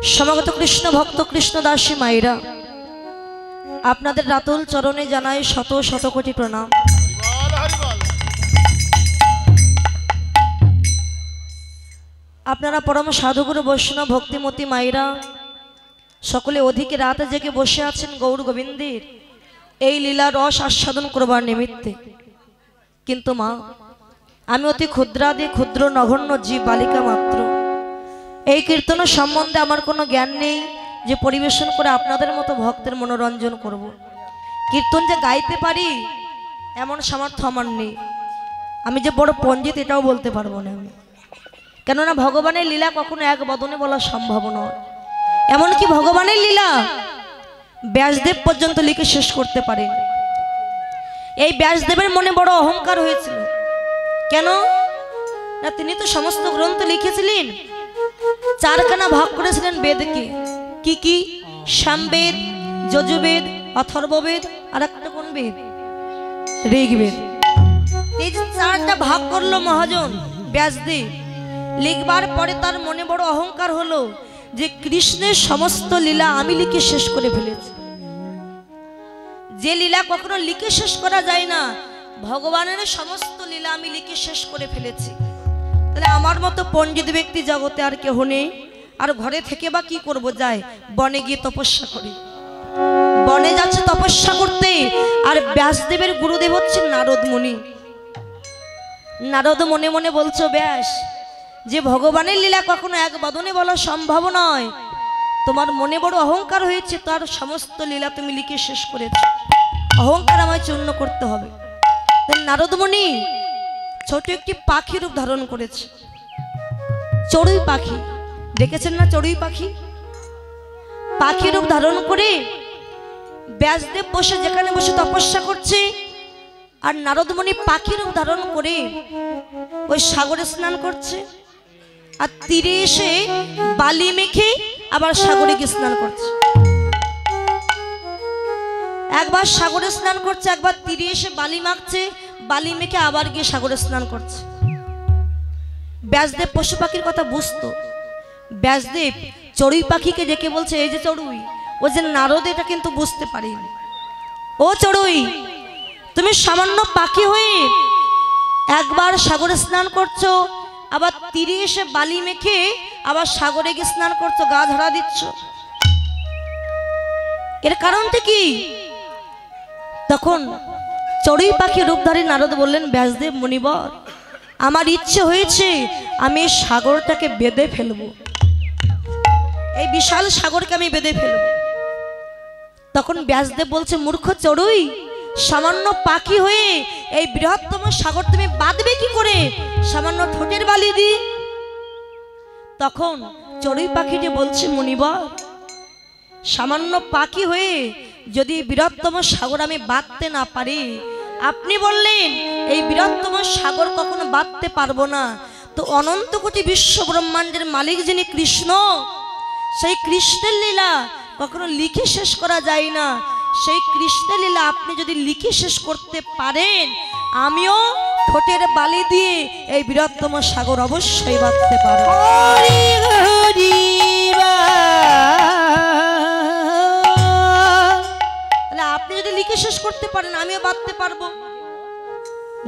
সমাগত কৃষ্ণ ভক্ত কৃষ্ণ দাসী মায়েরা, আপনাদের রাতুল চরণে জানাই শত শত কোটি প্রণাম। আপনারা পরম সাধুগুরু বৈষ্ণব ভক্তিমতী মায়েরা সকলে অধিক রাতে জেগে বসে আছেন গৌর গোবিন্দের এই লীলা রস আস্বাদন করবার নিমিত্তে। কিন্তু মা, আমি অতি ক্ষুদ্রাদি ক্ষুদ্র নগণ্য জীব বালিকা মাত্র। এই কীর্তন সম্বন্ধে আমার কোনো জ্ঞান নেই যে পরিবেশন করে আপনাদের মতো ভক্তের মনোরঞ্জন করব। কীর্তন যে গাইতে পারি এমন সামর্থ্য আমার নেই। আমি যে বড় পণ্ডিত এটাও বলতে পারবো না আমি, কেননা ভগবানের লীলা কখনো এক বদনে বলা সম্ভব নয়। এমনকি ভগবানের লীলা ব্যাসদেব পর্যন্ত লিখে শেষ করতে পারেন। এই ব্যাসদেবের মনে বড় অহংকার হয়েছিল। কেন না, তিনি তো সমস্ত গ্রন্থ লিখেছিলেন, চারখানা ভাগ করেছিলেন বেদকে। কি কি? সামবেদ, যজুর্বেদ, অথর্ববেদ, আর একটা কোন বেদ? ঋগ্বেদ। এই যে চারটা ভাগ করলো মহাজন ব্যাসদেব, লিখবার পরে তার মনে বড় অহংকার হলো যে কৃষ্ণের সমস্ত লীলা আমি লিখে শেষ করে ফেলেছি। যে লীলা কখনো লিখে শেষ করা যায় না, ভগবানের সমস্ত লীলা আমি লিখে শেষ করে ফেলেছি। তাহলে আমার মতো পণ্ডিত ব্যক্তি জগতে আর কেহ নেই। আর ঘরে থেকে বা কি করব? যায় বনে গিয়ে তপস্যা করি। বনে যাচ্ছে তপস্যা করতে, আর ব্যাসদেবের গুরুদেব হচ্ছেন নারদ মুনি। নারদ মনে মনে বলছো, ব্যাস, যে ভগবানের লীলা কখনো এক বদনে বলা সম্ভব নয়, তোমার মনে বড় অহংকার হয়েছে, তার সমস্ত লীলা তুমি লিখে শেষ করেছো। অহংকার আমায় চূর্ণ করতে হবে। নারদ মুনি ছোট একটি পাখি রূপ ধারণ করেছে, চড়ুই পাখি। দেখেছেন না চড়ুই পাখি? পাখি রূপ ধারণ করে ব্যাসদেব বসে যেখানে বসে তপস্যা করছে, আর নারদ মুনি পাখি রূপ ধারণ করে ওই সাগরে স্নান করছে। আর তীরে এসে বালি মেখে আবার সাগরে গিয়ে স্নান করছে। একবার সাগরে স্নান করছে, একবার তীরে এসে বালি মাখছে, বালি মেখে আবার গিয়ে সাগরে স্নান করছে। ব্যাসদেব পশু পাখির কথা বুঝতো। ব্যাসদেব চড়ুই পাখিকে ডেকে বলছে, এই যে চড়ুই, ও যে নারদ এটা কিন্তু বুঝতে পারিনি। ও চড়ুই, তুমি সামান্য পাখি হয়ে একবার সাগরে স্নান করছো, আবার তীরে এসে বালি মেখে আবার সাগরে গিয়ে স্নান করছো, গা ঝাড়া দিচ্ছ, এর কারণটা কি? তখন চড়ুই পাখি রূপধারী নারদ বললেন, ব্যাসদেব মুনিবর, আমার ইচ্ছে হয়েছে আমি এই সাগরটাকে বেঁধে ফেলবো, এই বিশাল সাগরকে আমি বেঁধে ফেলবো। তখন ব্যাসদেব বলছে, মূর্খ চড়ুই, সামান্য পাখি হয়ে এই বৃহত্তম সাগর তুমি বাঁধবে কি করে? সামান্য ঠোঁটের বালি দি। তখন চড়ুই পাখিটি বলছে, মুনিবর, সামান্য পাখি হয়ে যদি বৃহত্তম সাগর আমি বাঁধতে না পারি, আপনি বললেন এই বৃহত্তম সাগর কখনো বাঁধতে পারবো না, তো অনন্ত কোটি বিশ্ব ব্রহ্মাণ্ডের মালিক যিনি কৃষ্ণ, সেই কৃষ্ণের লীলা কখনো লিখে শেষ করা যায় না। সেই কৃষ্ণের লীলা আপনি যদি লিখে শেষ করতে পারেন, আমিও ঠোঁটের বালি দিয়ে এই বৃহত্তম সাগর অবশ্যই বাঁধতে পারব। আপনি যদি লিখে শেষ করতে পারেন, আমিও বাঁধতে পারবো।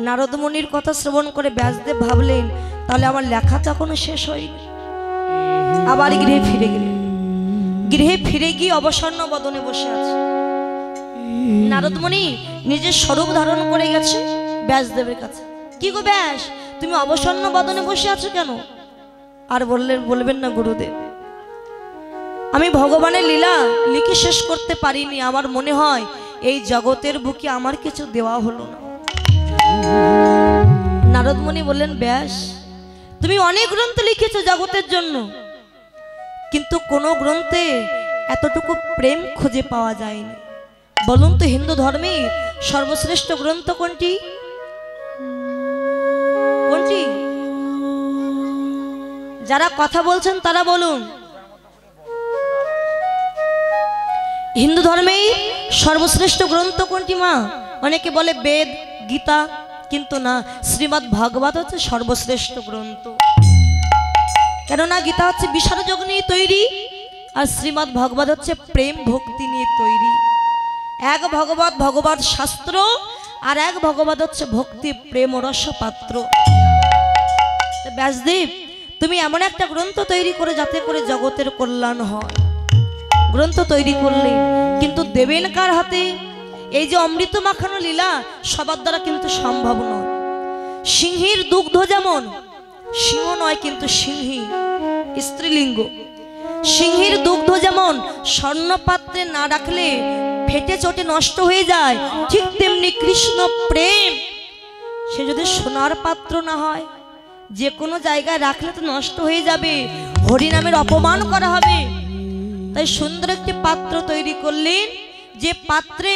নারদ মুনির কথা শ্রবণ করে ব্যাসদেব ভাবলেন, তাহলে আমার লেখা তো এখনো শেষ হয়নি। আবার গৃহে ফিরে গেলেন। গৃহে ফিরে গিয়ে অবসন্ন বদনে বসে আছে। নারদ মুনি নিজের স্বরূপ ধারণ করে গেছে ব্যাসদেবের কাছে। কি গো ব্যাস, তুমি অবসন্ন বদনে বসে আছো কেন? আর বলবেন না গুরুদেব, আমি ভগবানের লীলা লিখে শেষ করতে পারিনি। আমার মনে হয় এই জগতের বুকে আমার কিছু দেওয়া হলো না। নারদ মুনি বললেন, ব্যাস, তুমি অনেক গ্রন্থ লিখেছো জগতের জন্য, কিন্তু কোন গ্রন্থে এতটুকু প্রেম খুঁজে পাওয়া যায়নি। বলুন তো, হিন্দু ধর্মের সর্বশ্রেষ্ঠ গ্রন্থ কোনটি? কোনটি? যারা কথা বলছেন তারা বলুন। হিন্দু ধর্মেই সর্বশ্রেষ্ঠ গ্রন্থ কোনটি মা? অনেকে বলে বেদ, গীতা, কিন্তু না, শ্রীমদ্ ভাগবত হচ্ছে সর্বশ্রেষ্ঠ গ্রন্থ। কেননা গীতা হচ্ছে বিশাল যোগ নিয়ে তৈরি, আর শ্রীমদ্ ভগবত হচ্ছে প্রেম ভক্তি নিয়ে তৈরি। এক ভগবত ভগবত শাস্ত্র, আর এক ভগবত হচ্ছে ভক্তি প্রেম রস পাত্র। ব্যাসদেব তুমি এমন একটা গ্রন্থ তৈরি করে যাতে করে জগতের কল্যাণ হয়, গ্রন্থ তৈরি করলে, কিন্তু দেবেন কার হাতে? এই যে অমৃত মাখানো লীলা সবার দ্বারা কিন্তু সম্ভব নয়। সিংহীর দুগ্ধ যেমন, সিংহ নয় কিন্তু সিংহী স্ত্রীলিঙ্গ, সিংহীর দুগ্ধ যেমন স্বর্ণপাত্রে না রাখলে ফেটে চটে নষ্ট হয়ে যায়, ঠিক তেমনি কৃষ্ণ প্রেম সে যদি সোনার পাত্র না হয়, যে কোনো জায়গায় রাখলে তো নষ্ট হয়ে যাবে, হরিনামের অপমান করা হবে। তাই সুন্দর একটি পাত্র তৈরি করলেন, যে পাত্রে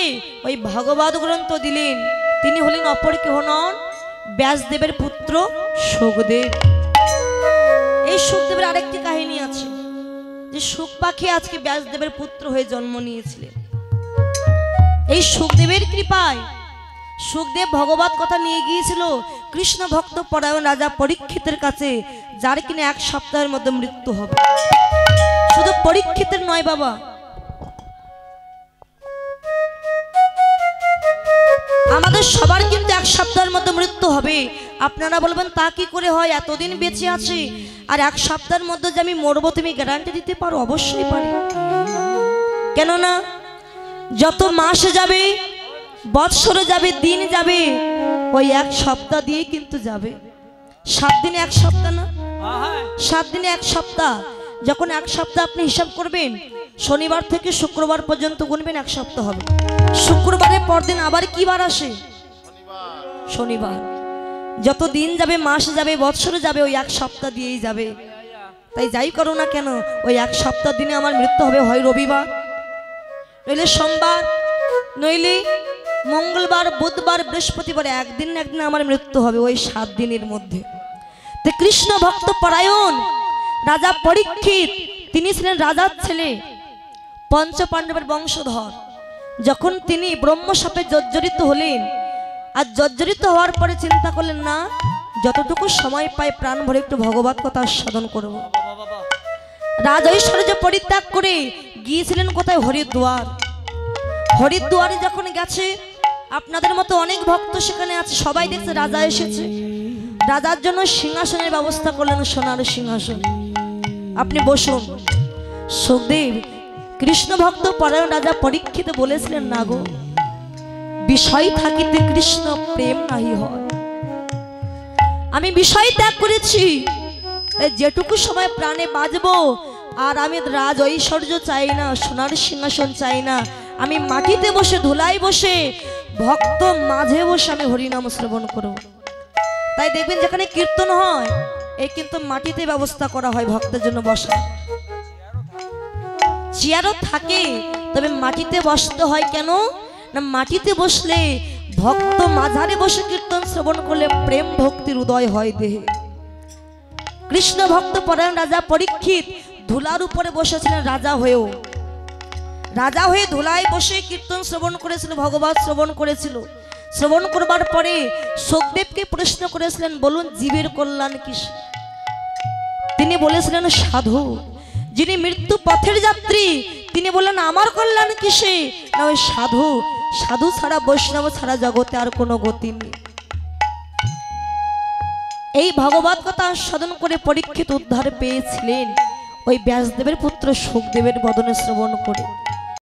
ওই ভগবত গ্রন্থ দিলেন, তিনি হলেন অপর কেহ নন, ব্যাসদেবের পুত্র সুখদেব। এই সুখদেবের আরেকটি কাহিনী আছে, যে সুখ পাখি আজকে ব্যাসদেবের পুত্র হয়ে জন্ম নিয়েছিলেন। এই সুখদেবের কৃপায় সুখদেব ভগবত কথা নিয়ে গিয়েছিল কৃষ্ণ ভক্ত পরায়ণ রাজা পরীক্ষিতের কাছে, যার কিনা 1 সপ্তাহের মধ্যে মৃত্যু হবে। শুধু পরীক্ষিতের নয় বাবা, আমাদের সবার কিন্তু 1 সপ্তাহের মধ্যে মৃত্যু হবে। আপনারা বলবেন তা কি করে হয়, এতদিন বেঁচে আছি আর 1 সপ্তাহের মধ্যে যে আমি মরবো তুমি গ্যারান্টি দিতে পারো? অবশ্যই পারি। কেননা যত মাস যাবে, বৎসর যাবে, দিন যাবে, ওই 1 সপ্তাহ দিয়ে কিন্তু যাবে। 7 দিনে 1 সপ্তাহ না, 7 দিনে 1 সপ্তাহ। যখন 1 সপ্তাহ আপনি হিসাব করবেন, শনিবার থেকে শুক্রবার পর্যন্ত গুনবেন, 1 সপ্তাহ হবে। শুক্রবারের পরদিন আবার কি বার আসে? শনিবার। যত দিন যাবে, মাস যাবে, বৎসর যাবে, ওই 1 সপ্তাহ দিয়েই যাবে। তাই যাই করো না কেন, ওই 1 সপ্তাহ দিনে আমার মৃত্যু হবে, হয় রবিবার, নইলে সোমবার, নইলে মঙ্গলবার, বুধবার, বৃহস্পতিবার, একদিন না একদিন আমার মৃত্যু হবে, ওই 7 দিনের মধ্যে। তো কৃষ্ণ ভক্ত পরায়ণ রাজা পরীক্ষিত, তিনি ছিলেন রাজার ছেলে, পঞ্চ পাণ্ডবের বংশধর। যখন তিনি ব্রহ্মশাপে জর্জরিত হলেন, আর জর্জরিত হওয়ার পরে চিন্তা করলেন, না যতটুকু সময় পাই প্রাণ ভরে একটু ভগবত কথা সাধন করব। রাজ ঐশ্বর্য পরিত্যাগ করে গিয়েছিলেন কোথায়? হরিদ্বার। হরিদ্বারে যখন গেছে, আপনাদের মতো অনেক ভক্ত সেখানে আছে, সবাই দেখছে রাজা এসেছে, রাজার জন্য সিংহাসনের ব্যবস্থা করলেন, সোনার সিংহাসন। আপনি বসুন। সুখদেব কৃষ্ণ ভক্ত পরায়ণ রাজা পরীক্ষিত বলেছিলেন, না গো, বিষয় থাকিতে কৃষ্ণ প্রেম নাহি হয়। আমি বিষয় ত্যাগ করেছি, যেটুকু সময় প্রাণে বাঁচবো, আর আমি রাজ ঐশ্বর্য চাই না, সোনার সিংহাসন চাই না, আমি মাটিতে বসে, ধুলায় বসে, ভক্ত মাঝে বসে আমি হরিনাম শ্রবণ করব। তাই দেখবেন যেখানে কীর্তন হয়, এই কিন্তু মাটিতে ব্যবস্থা করা হয় ভক্তের জন্য বসা। চেয়ারও থাকে, তবে মাটিতে বসতে হয়। কেন না, মাটিতে বসলে ভক্ত মাঝারে বসে কীর্তন শ্রবণ করলে প্রেম ভক্তির উদয় হয় দেহে। কৃষ্ণ ভক্ত পরায়ণ রাজা পরীক্ষিত ধুলার উপরে বসেছিলেন রাজা হয়েও, রাজা হয়ে ধুলায় বসে কীর্তন শ্রবণ করেছিল, ভগবত শ্রবণ করেছিল। শ্রবণ করবার পরে সুখদেবকে প্রশ্ন করেছিলেন, বলুন জীবের কল্যাণ কিসে? তিনি বলেছিলেন সাধু। যিনি মৃত্যু পথের যাত্রী, তিনি বললেন আমার কল্যাণ কিসে? না ওই সাধু, সাধু ছাড়া, বৈষ্ণব ছাড়া জগতে আর কোনো গতি নেই। এই ভগবত কথা সাধন করে পরীক্ষিত উদ্ধার পেয়েছিলেন ওই ব্যাসদেবের পুত্র সুখদেবের বদনে শ্রবণ করে।